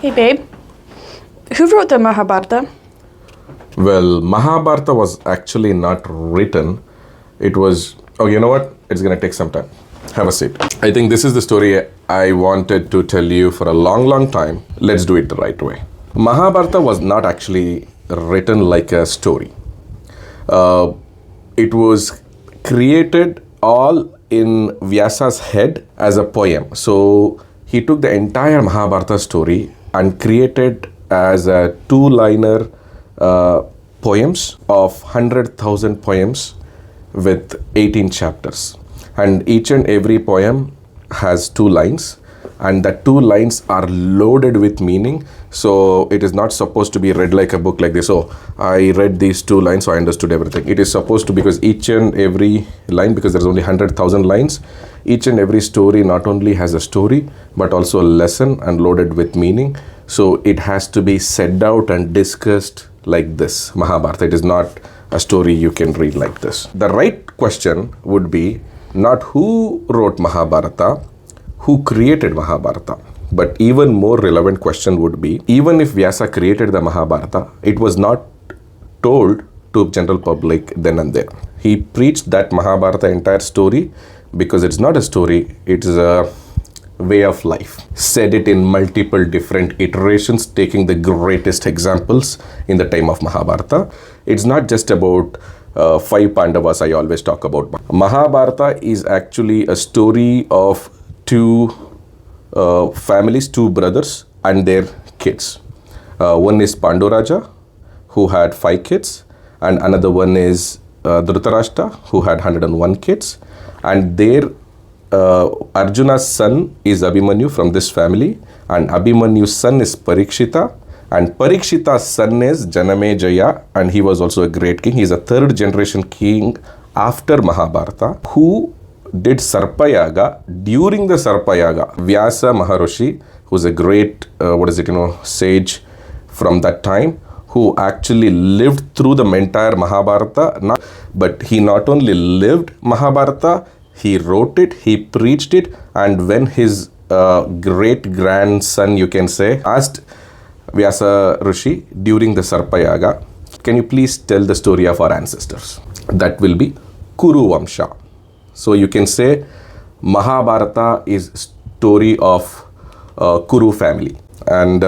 Hey babe, who wrote the Mahabharata? Well, Mahabharata was actually not written. It was, oh, you know what? It's going to take some time. Have a seat. I think this is the story I wanted to tell you for a long, long time. Let's do it the right way. Mahabharata was not actually written like a story. It was created all in Vyasa's head as a poem. So he took the entire Mahabharata story and created as a two-liner poems of 100,000 poems with 18 chapters. And each and every poem has 2 lines, and the 2 lines are loaded with meaning. So it is not supposed to be read like a book like this. Oh, I read these 2 lines, so I understood everything. It is supposed to, because each and every line, because there's only 100,000 lines, each and every story not only has a story, but also a lesson and loaded with meaning. So it has to be said out and discussed like this, Mahabharata. It is not a story you can read like this. The right question would be not who wrote Mahabharata, who created Mahabharata. But even more relevant question would be, even if Vyasa created the Mahabharata, it was not told to general public then and there. He preached that Mahabharata entire story because it's not a story, it's a way of life. Said it in multiple different iterations, taking the greatest examples in the time of Mahabharata. It's not just about 5 Pandavas I always talk about. Mahabharata is actually a story of 2 families, 2 brothers and their kids. One is Panduraja, who had 5 kids, and another one is Dhritarashtra, who had 101 kids. And their Arjuna's son is Abhimanyu from this family, and Abhimanyu's son is Parikshita, and Parikshita's son is Janamejaya, and he was also a great king. He is a 3rd generation king after Mahabharata, who did Sarpa Yaga. During the Sarpa Yaga, Vyasa Maharishi, who's a great, sage from that time, who actually lived through the entire Mahabharata. But he not only lived Mahabharata, he wrote it, he preached it, and when his great-grandson, you can say, asked Vyasa Rishi during the Sarpa Yaga, can you please tell the story of our ancestors? That will be Kuru Vamsha. So you can say Mahabharata is story of Kuru family, and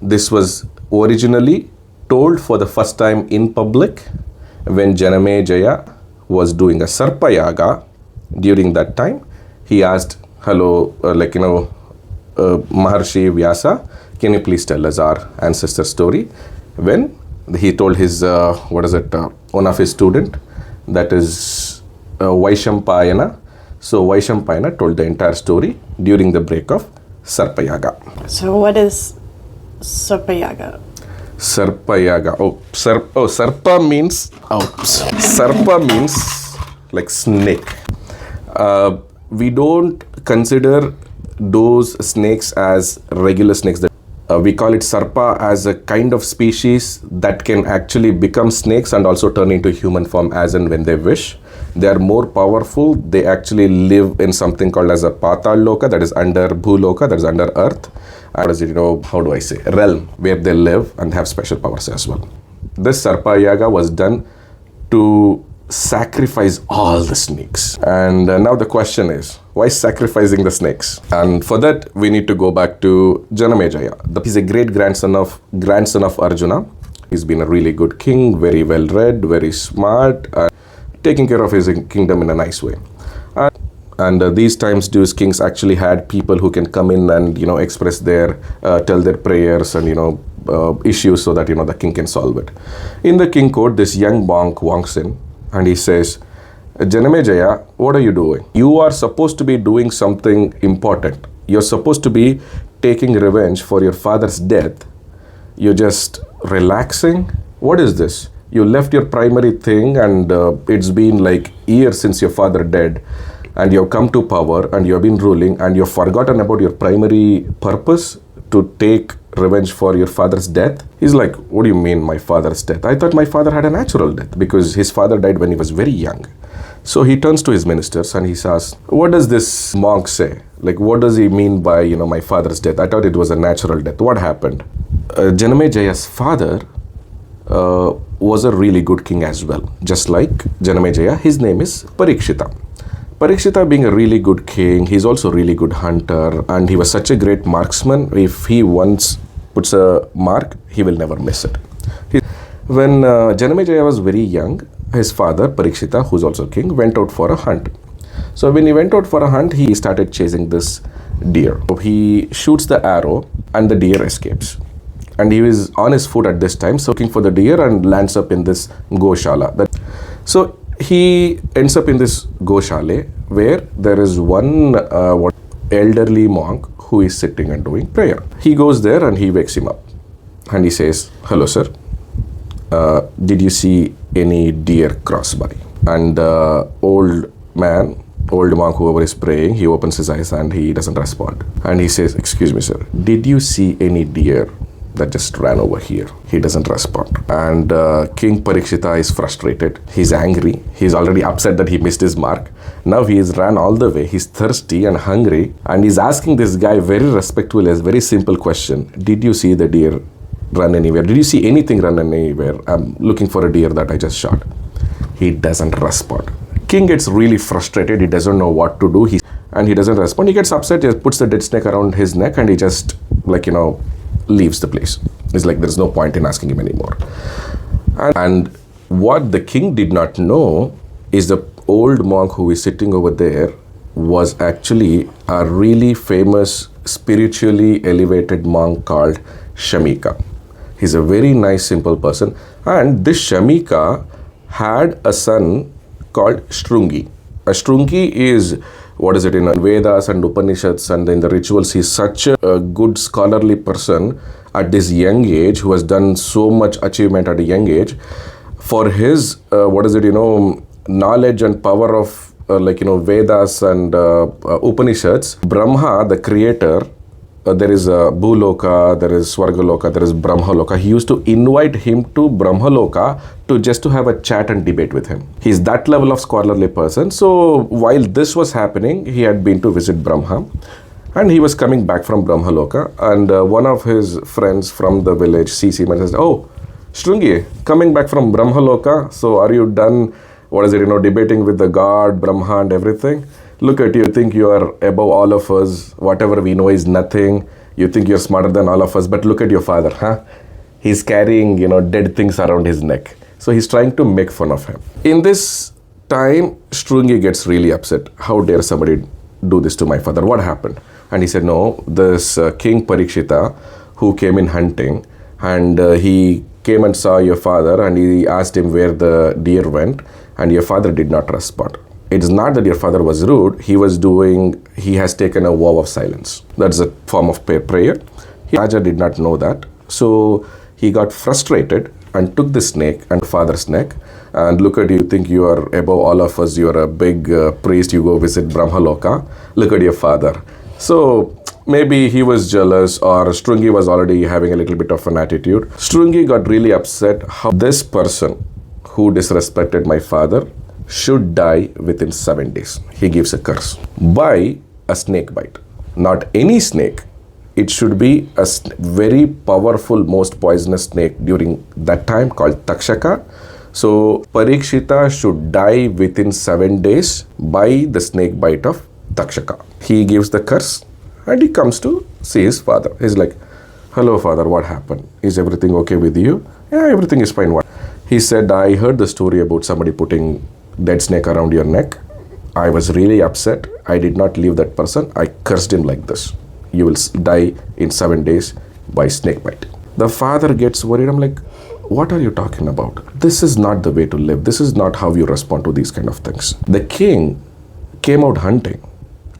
this was originally told for the first time in public when Janamejaya was doing a Sarpa Yaga. During that time, he asked, hello, Maharshi Vyasa, can you please tell us our ancestor story? When he told his, one of his student, that is Vaishampayana. So Vaishampayana told the entire story during the break of Sarpa Yaga. So what is Sarpa Yaga? Sarpa Yaga. Sarpa means, Sarpa means like snake. We don't consider those snakes as regular snakes. We call it Sarpa as a kind of species that can actually become snakes and also turn into human form as and when they wish. They are more powerful. They actually live in something called as a Patal Loka, that is under Bhuloka, that is under earth. And realm where they live and have special powers as well. This Sarpa Yaga was done to sacrifice all the snakes. And now the question is, why sacrificing the snakes? And for that, we need to go back to Janamejaya. He's a great-grandson of Arjuna. He's been a really good king, very well-read, very smart, taking care of his kingdom in a nice way. And these times, these kings actually had people who can come in and, express their, tell their prayers and, issues so that, the king can solve it. In the king court, this young monk walks in and he says, Janamejaya, what are you doing? You are supposed to be doing something important. You're supposed to be taking revenge for your father's death. You're just relaxing. What is this? You left your primary thing, and it's been like years since your father died, and you've come to power and you've been ruling, and you've forgotten about your primary purpose to take revenge for your father's death. He's like, what do you mean my father's death? I thought my father had a natural death because his father died when he was very young. So he turns to his ministers and he says, what does this monk say? Like, what does he mean by, my father's death? I thought it was a natural death. What happened? Janamejay's father was a really good king as well. Just like Janamejaya, his name is Parikshita. Parikshita being a really good king, he's also a really good hunter, and he was such a great marksman. If he once puts a mark, he will never miss it. When Janamejaya was very young, his father, Parikshita, who's also king, went out for a hunt. So when he went out for a hunt, he started chasing this deer. He shoots the arrow and the deer escapes. And he was on his foot at this time, so looking for the deer and lands up in this Goshala. So he ends up in this Goshale where there is one elderly monk who is sitting and doing prayer. He goes there and he wakes him up. And he says, hello sir, did you see any deer cross by? And old monk, whoever is praying, he opens his eyes and he doesn't respond. And he says, excuse me sir, did you see any deer that just ran over here? He doesn't respond. And King Parikshita is frustrated. He's angry. He's already upset that he missed his mark. Now he has ran all the way. He's thirsty and hungry. And he's asking this guy very respectfully, a very simple question. Did you see the deer run anywhere? Did you see anything run anywhere? I'm looking for a deer that I just shot. He doesn't respond. King gets really frustrated. He doesn't know what to do. And he doesn't respond. He gets upset. He puts the dead snake around his neck and he just leaves the place. It's like there's no point in asking him anymore. And what the king did not know is the old monk who is sitting over there was actually a really famous spiritually elevated monk called Shamika. He's a very nice, simple person. And this Shamika had a son called Shrungi. A Shrungi is, in Vedas and Upanishads and in the rituals, he's such a good scholarly person at this young age who has done so much achievement at a young age. For his, knowledge and power of, Vedas and Upanishads, Brahma, the creator, there is Bhuloka, there is Swargaloka, there is Brahmaloka. He used to invite him to Brahmaloka to have a chat and debate with him. He's that level of scholarly person. So while this was happening, he had been to visit Brahma and he was coming back from Brahmaloka, and one of his friends from the village sees him and says, oh, Shrungi, coming back from Brahmaloka, so are you done, debating with the god, Brahma and everything? Look at you, think you are above all of us, whatever we know is nothing, you think you're smarter than all of us, but look at your father, huh? He's carrying, dead things around his neck. So he's trying to make fun of him. In this time, Shrungi gets really upset. How dare somebody do this to my father? What happened? And he said, no, this King Parikshita who came in hunting, and he came and saw your father and he asked him where the deer went, and your father did not respond. It's not that your father was rude. He has taken a vow of silence. That's a form of prayer. Raja did not know that. So he got frustrated and took the snake and father's neck. And look at you, think you are above all of us. You are a big priest. You go visit Brahmaloka. Look at your father. So maybe he was jealous, or Shrungi was already having a little bit of an attitude. Shrungi got really upset how this person who disrespected my father should die within 7 days. He gives a curse by a snake bite. Not any snake. It should be a very powerful, most poisonous snake during that time called Takshaka. So Parikshita should die within 7 days by the snake bite of Takshaka. He gives the curse and he comes to see his father. He's like, hello father, what happened? Is everything okay with you? Yeah, everything is fine. What? He said, I heard the story about somebody putting dead snake around your neck. I was really upset. I did not leave that person. I cursed him like this. You will die in 7 days by snake bite. The father gets worried. I'm like, what are you talking about? This is not the way to live. This is not how you respond to these kind of things. The king came out hunting,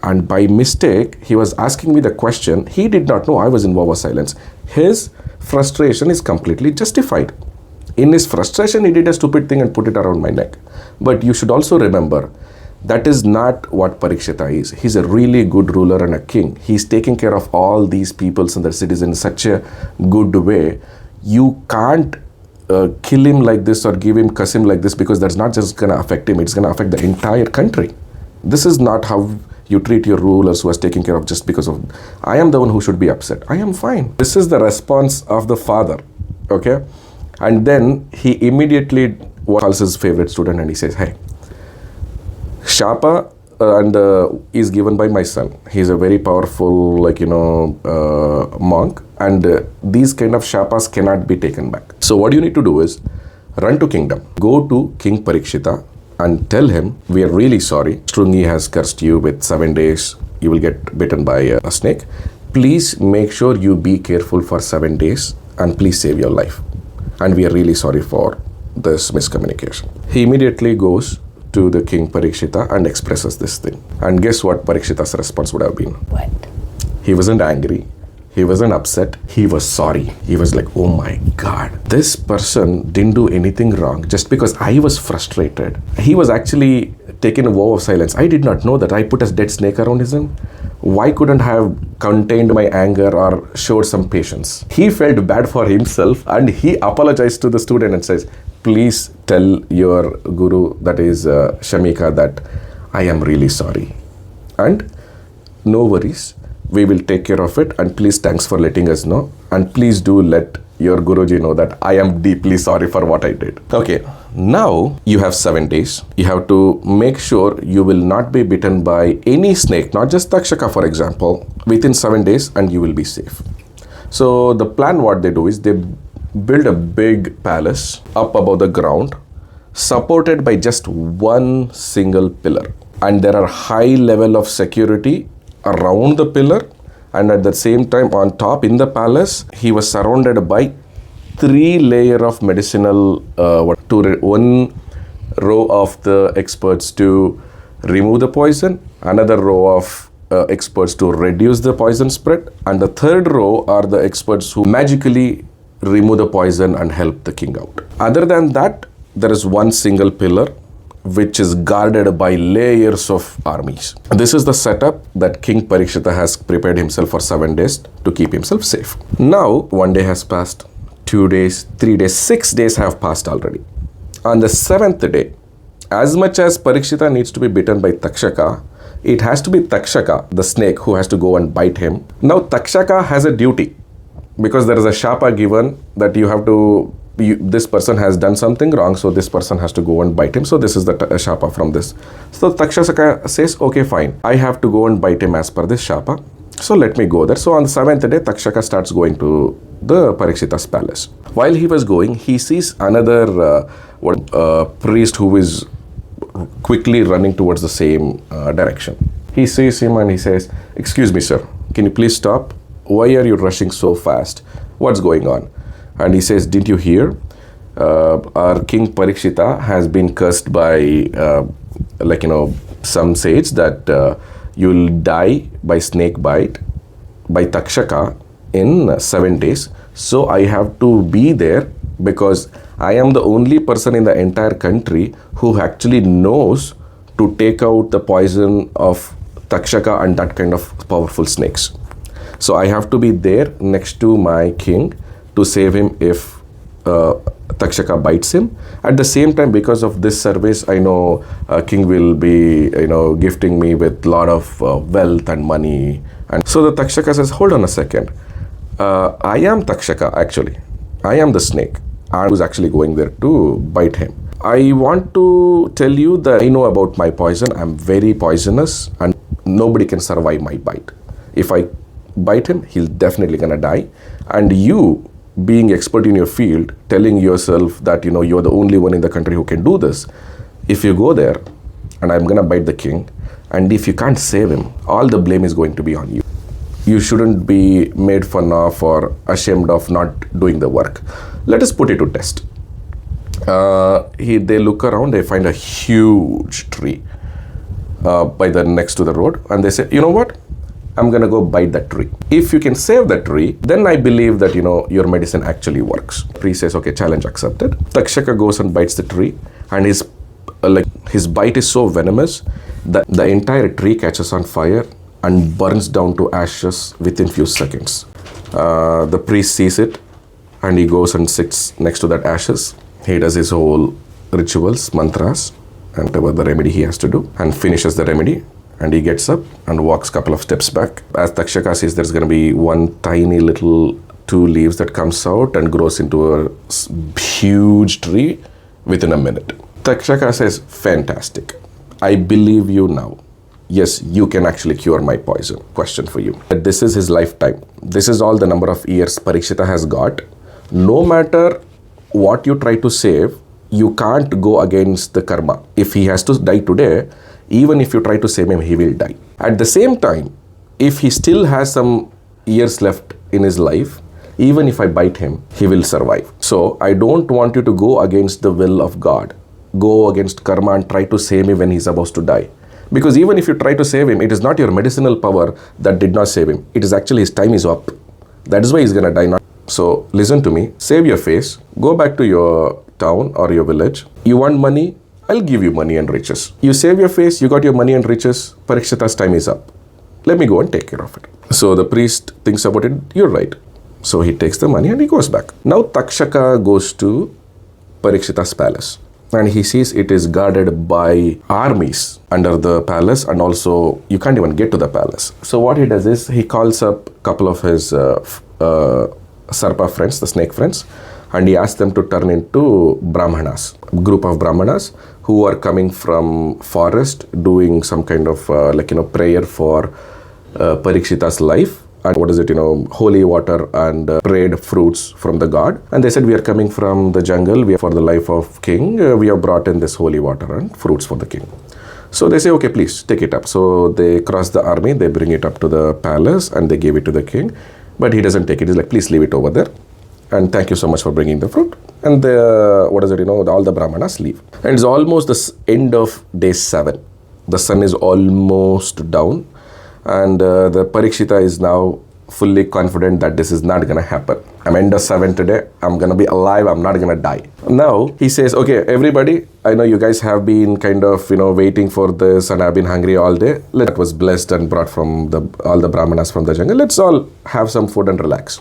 and by mistake, he was asking me the question. He did not know I was in vow of silence. His frustration is completely justified. In his frustration, he did a stupid thing and put it around my neck. But you should also remember, that is not what Parikshita is. He's a really good ruler and a king. He's taking care of all these peoples and their cities in such a good way. You can't kill him like this or give him cuss him like this, because that's not just going to affect him, it's going to affect the entire country. This is not how you treat your rulers who is taking care of just because of, I am the one who should be upset. I am fine. This is the response of the father, okay? And then he immediately calls his favorite student and he says, hey, Shapa is given by my son. He's a very powerful, monk, and these kind of shapas cannot be taken back. So what you need to do is run to kingdom, go to King Parikshita and tell him, we are really sorry. Strungi has cursed you with 7 days. You will get bitten by a snake. Please make sure you be careful for 7 days and please save your life. And we are really sorry for this miscommunication. He immediately goes to the King Parikshita and expresses this thing. And guess what Parikshita's response would have been? What? He wasn't angry. He wasn't upset. He was sorry. He was like, oh my God, this person didn't do anything wrong. Just because I was frustrated, he was actually taken a vow of silence. I did not know that I put a dead snake around his hand. Why couldn't I have contained my anger or showed some patience? He felt bad for himself and he apologized to the student and says, please tell your guru, that is Shamika, that I am really sorry. And no worries, we will take care of it, and please thanks for letting us know, and please do let your Guruji know that I am deeply sorry for what I did. Okay, now you have 7 days. You have to make sure you will not be bitten by any snake, not just Takshaka for example, within 7 days, and you will be safe. So the plan, what they do is they build a big palace up above the ground, supported by just one single pillar, and there are high level of security around the pillar, and at the same time on top in the palace he was surrounded by 3 layers of medicinal one row of the experts to remove the poison, another row of experts to reduce the poison spread, and the third row are the experts who magically remove the poison and help the king out. Other than that, there is one single pillar which is guarded by layers of armies. This is the setup that King Parikshita has prepared himself for 7 days to keep himself safe. Now, 1 day has passed, 2 days, 3 days, 6 days have passed already. On the 7th day, as much as Parikshita needs to be bitten by Takshaka, it has to be Takshaka, the snake, who has to go and bite him. Now, Takshaka has a duty, because there is a shapa given that you have to, this person has done something wrong, so this person has to go and bite him. So this is the shapa from this. So Takshaka says, okay, fine, I have to go and bite him as per this shapa. So let me go there. So on the 7th day, Takshaka starts going to the Parikshita's palace. While he was going, he sees another priest who is quickly running towards the same direction. He sees him and he says, excuse me, sir, can you please stop? Why are you rushing so fast? What's going on? And he says, didn't you hear? Our King Parikshita has been cursed by, some sage that you'll die by snake bite by Takshaka in 7 days. So I have to be there because I am the only person in the entire country who actually knows to take out the poison of Takshaka and that kind of powerful snakes. So I have to be there next to my king to save him if Takshaka bites him. At the same time, because of this service, I know king will be, gifting me with a lot of wealth and money. And so the Takshaka says, hold on a second. I am Takshaka actually. I am the snake. I was actually going there to bite him. I want to tell you that I know about my poison. I'm very poisonous and nobody can survive my bite. If I bite him, he's definitely gonna die. And you, being expert in your field, telling yourself that you're the only one in the country who can do this, if you go there and I'm gonna bite the king, and if you can't save him, all the blame is going to be on you. You shouldn't be made fun of or ashamed of not doing the work. Let us put it to test. They look around, they find a huge tree next to the road, and they say, you know what? I'm gonna go bite that tree. If you can save that tree, then I believe that your medicine actually works. The priest says, okay, challenge accepted. Takshaka goes and bites the tree, and his bite is so venomous that the entire tree catches on fire and burns down to ashes within few seconds. The priest sees it and he goes and sits next to that ashes. He does his whole rituals, mantras, and whatever the remedy he has to do, and finishes the remedy. And he gets up and walks a couple of steps back. As Takshaka says, there's going to be one tiny little 2 leaves that comes out and grows into a huge tree within a minute. Takshaka says, fantastic. I believe you now. Yes, you can actually cure my poison. Question for you. This is his lifetime. This is all the number of years Parikshita has got. No matter what you try to save, you can't go against the karma. If he has to die today, even if you try to save him, he will die. At the same time, if he still has some years left in his life, even if I bite him, he will survive. So I don't want you to go against the will of God. Go against karma and try to save him when he's supposed to die. Because even if you try to save him, it is not your medicinal power that did not save him. It is actually his time is up. That is why he's going to die. So listen to me. Save your face. Go back to your town or your village. You want money? I'll give you money and riches. You save your face, you got your money and riches, Parikshita's time is up. Let me go and take care of it. So the priest thinks about it, you're right. So he takes the money and he goes back. Now Takshaka goes to Parikshita's palace. And he sees it is guarded by armies under the palace, and also you can't even get to the palace. So what he does is he calls up a couple of his Sarpa friends, the snake friends, and he asks them to turn into Brahmanas, group of Brahmanas who are coming from forest doing some kind of prayer for Parikshita's life. And holy water and prayed fruits from the god. And they said, we are coming from the jungle, we are for the life of king, we have brought in this holy water and fruits for the king. So they say, okay, please take it up. So they cross the army, they bring it up to the palace and they give it to the king. But he doesn't take it. He's like, please leave it over there. And thank you so much for bringing the fruit. And all the Brahmanas leave. And it's almost the end of day 7. The sun is almost down. And the Parikshita is now fully confident that this is not going to happen. I'm end of 7 today. I'm going to be alive. I'm not going to die. Now he says, okay, everybody, I know you guys have been kind of, waiting for this and I've been hungry all day. That was blessed and brought from all the Brahmanas from the jungle. Let's all have some food and relax.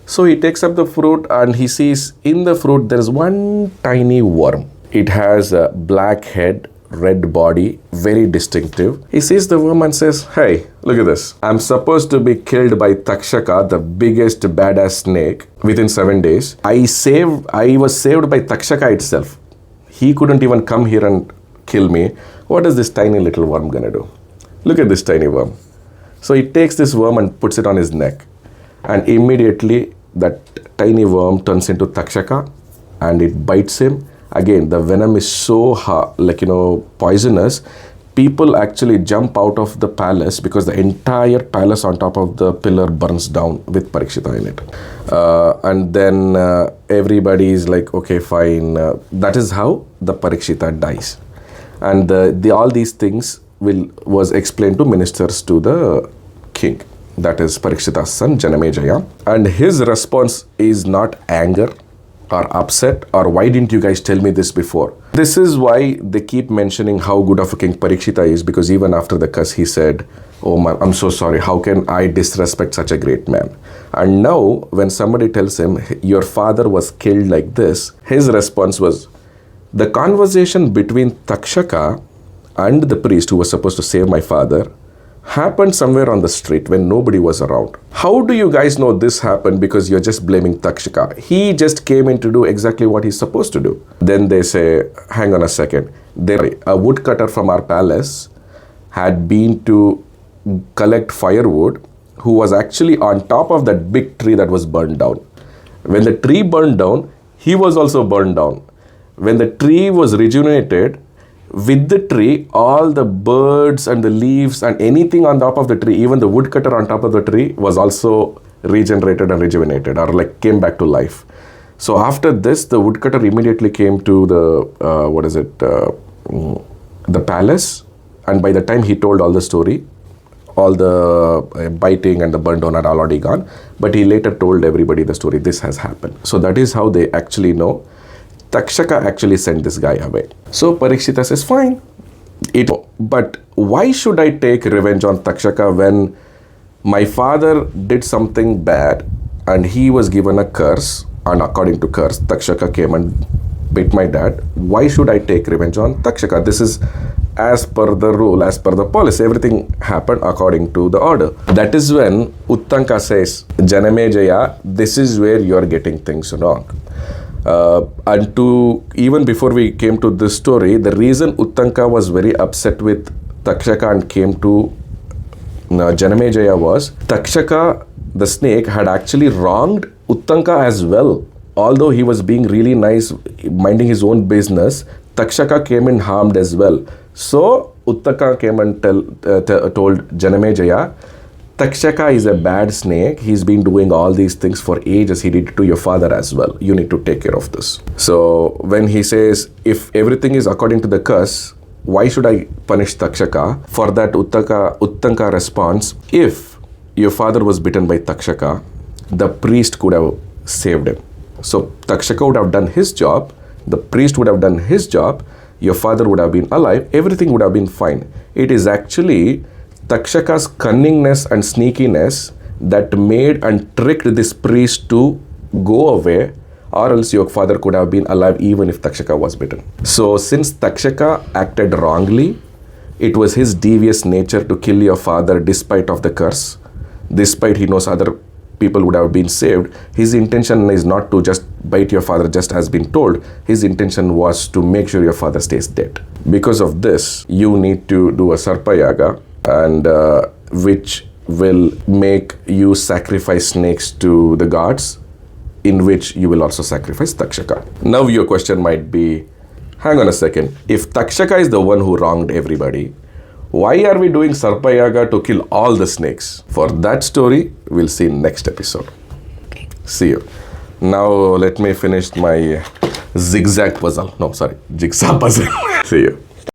So he takes up the fruit and he sees in the fruit there is one tiny worm. It has a black head, red body, very distinctive. He sees the worm and says, hey, look at this. I'm supposed to be killed by Takshaka, the biggest badass snake, within 7 days. I was saved by Takshaka itself. He couldn't even come here and kill me. What is this tiny little worm gonna do? Look at this tiny worm. So he takes this worm and puts it on his neck. And immediately that tiny worm turns into Takshaka and it bites him. Again, the venom is so poisonous. People actually jump out of the palace because the entire palace on top of the pillar burns down with Parikshita in it. And then everybody is like, okay, fine. That is how the Parikshita dies. And all these things was explained to ministers to the king. That is Parikshita's son, Janamejaya. And his response is not anger or upset or why didn't you guys tell me this before? This is why they keep mentioning how good of a king Parikshita is, because even after the curse he said, oh my, I'm so sorry, how can I disrespect such a great man? And now when somebody tells him your father was killed like this, his response was, the conversation between Takshaka and the priest who was supposed to save my father happened somewhere on the street when nobody was around. How do you guys know this happened? Because you're just blaming Takshaka. He just came in to do exactly what he's supposed to do. Then they say, hang on a second. A woodcutter from our palace had been to collect firewood who was actually on top of that big tree that was burned down. When the tree burned down, he was also burned down. When the tree was rejuvenated, with the tree, all the birds and the leaves and anything on top of the tree, even the woodcutter on top of the tree was also regenerated and rejuvenated or came back to life. So after this, the woodcutter immediately came to the palace, and by the time he told all the story, all the biting and the burn down are already gone, but he later told everybody the story, this has happened. So that is how they actually know Takshaka actually sent this guy away. So Parikshita says, fine. But why should I take revenge on Takshaka when my father did something bad and he was given a curse and according to curse, Takshaka came and bit my dad. Why should I take revenge on Takshaka? This is as per the rule, as per the policy. Everything happened according to the order. That is when Uttanka says, Janamejaya, this is where you are getting things wrong. And to even before we came to this story, the reason Uttanka was very upset with Takshaka and came to Janamejaya was Takshaka, the snake, had actually wronged Uttanka as well. Although he was being really nice, minding his own business, Takshaka came in harmed as well. So Uttaka came and told Janamejaya, Takshaka is a bad snake. He's been doing all these things for ages. He did it to your father as well. You need to take care of this. So when he says, if everything is according to the curse, why should I punish Takshaka? For that Uttanka responds, if your father was bitten by Takshaka, the priest could have saved him. So Takshaka would have done his job, the priest would have done his job, your father would have been alive, everything would have been fine. It is actually Takshaka's cunningness and sneakiness that made and tricked this priest to go away, or else your father could have been alive even if Takshaka was bitten. So since Takshaka acted wrongly, it was his devious nature to kill your father despite of the curse, despite he knows other people would have been saved. His intention is not to just bite your father just as been told. His intention was to make sure your father stays dead. Because of this, you need to do a Sarpa Yaga, and which will make you sacrifice snakes to the gods, in which you will also sacrifice Takshaka. Now your question might be, hang on a second, if Takshaka is the one who wronged everybody, why are we doing Sarpa Yaga to kill all the snakes? For that story, we'll see in next episode. Okay. See you. Now let me finish my jigsaw puzzle. See you.